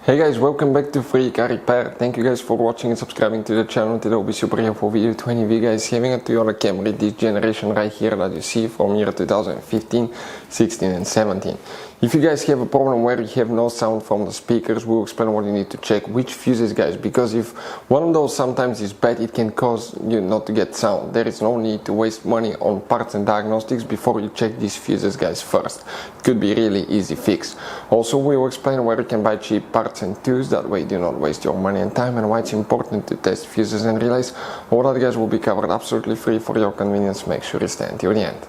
Hey guys, welcome back to Free Car Repair. Thank you guys for watching and subscribing to the channel. Today will be super helpful video to any of you guys having a Toyota Camry this generation right here that you see from year 2015, 16 and 17. If you guys have a problem where you have no sound from the speakers, we'll explain what you need to check, which fuses guys, because if one of those sometimes is bad, it can cause you not to get sound. There is no need to waste money on parts and diagnostics before you check these fuses guys first. It could be really easy fix. Also we will explain where you can buy cheap parts and tools, that way you do not waste your money and time, and why it's important to test fuses and relays. All that guys will be covered absolutely free for your convenience. Make sure you stay until the end.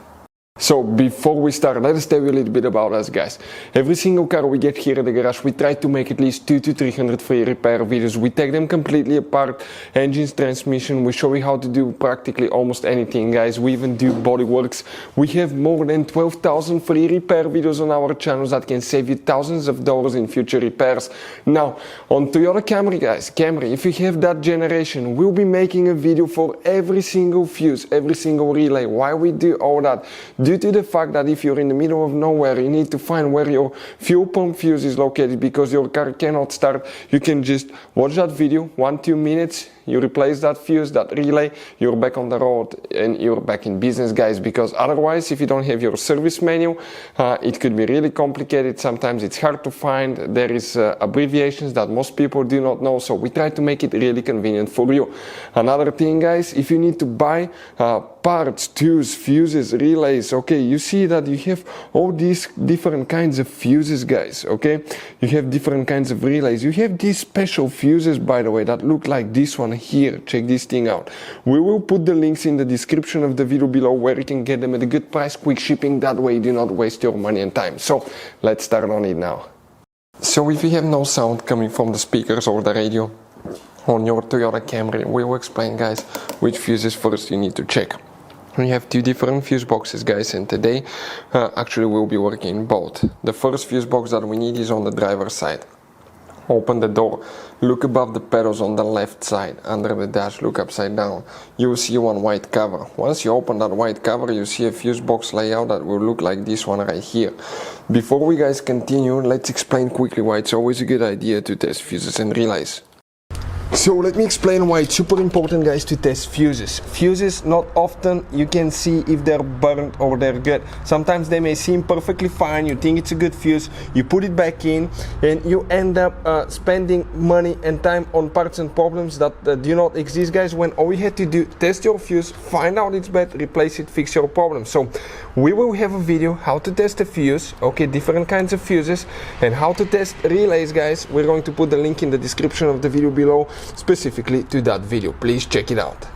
So before we start, let us tell you a little bit about us guys. Every single car we get here at the garage, we try to make at least 200 to 300 free repair videos. We take them completely apart, engines, transmission, we show you how to do practically almost anything guys. We even do body works. We have more than 12,000 free repair videos on our channels that can save you thousands of dollars in future repairs. Now on Toyota Camry guys, if you have that generation, we'll be making a video for every single fuse, every single relay. Why we do all that? Due to the fact that if you're in the middle of nowhere, you need to find where your fuel pump fuse is located because your car cannot start. You can just watch that video, 1-2 minutes, you replace that fuse, that relay, you're back on the road and you're back in business guys, because otherwise if you don't have your service manual, it could be really complicated. Sometimes it's hard to find. There is abbreviations that most people do not know, so we try to make it really convenient for you. Another thing guys, if you need to buy parts, tools, fuses, relays, okay, you see that you have all these different kinds of fuses guys, okay, you have different kinds of relays, you have these special fuses by the way that look like this one here. Check this thing out. We will put the links in the description of the video below where you can get them at a good price, quick shipping, that way you do not waste your money and time. So let's start on it now. So if you have no sound coming from the speakers or the radio on your Toyota Camry, we will explain guys which fuses first you need to check. We have two different fuse boxes guys, and today actually we'll be working both. The first fuse box that we need is on the driver's side. Open the door, look above the pedals on the left side, under the dash, look upside down. You will see one white cover. Once you open that white cover, you see a fuse box layout that will look like this one right here. Before we guys continue, let's explain quickly why it's always a good idea to test fuses and relays. So let me explain why it's super important guys to test fuses. Fuses, not often you can see if they're burnt or they're good. Sometimes they may seem perfectly fine, you think it's a good fuse, you put it back in and you end up spending money and time on parts and problems that do not exist guys, when all you had to do, test your fuse, find out it's bad, replace it, fix your problem. So we will have a video how to test a fuse, okay, different kinds of fuses, and how to test relays guys. We're going to put the link in the description of the video below specifically to that video. Please check it out.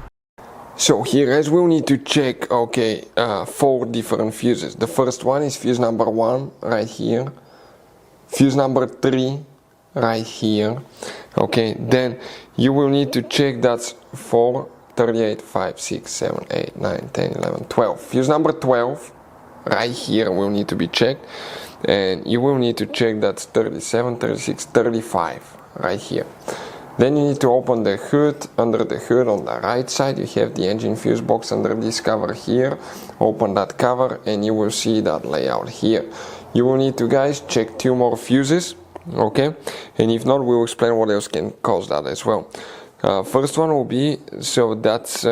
So here guys, we'll need to check, okay, 4 different fuses. The first one is fuse number 1 right here, fuse number 3 right here, okay. Then you will need to check that's 4, 38, 5, 6, 7, 8, 9, 10, 11, 12. Fuse number 12 right here will need to be checked, and you will need to check that's 37, 36, 35 right here. Then you need to open the hood. Under the hood on the right side you have the engine fuse box under this cover here. Open that cover and you will see that layout here. You will need to guys check 2 more fuses, okay, and if not we will explain what else can cause that as well. First one will be, so that's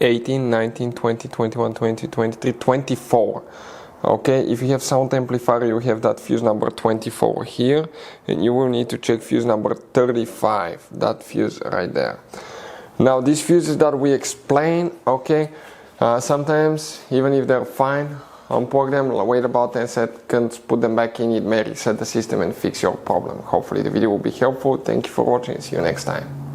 18, 19, 20, 21, 22, 23, 24. Okay, if you have sound amplifier, you have that fuse number 24 here, and you will need to check fuse number 35, that fuse right there. Now these fuses that we explain, okay, sometimes even if they're fine, unplug them, wait about 10 seconds, put them back in, it may reset the system and fix your problem. Hopefully the video will be helpful. Thank you for watching, see you next time.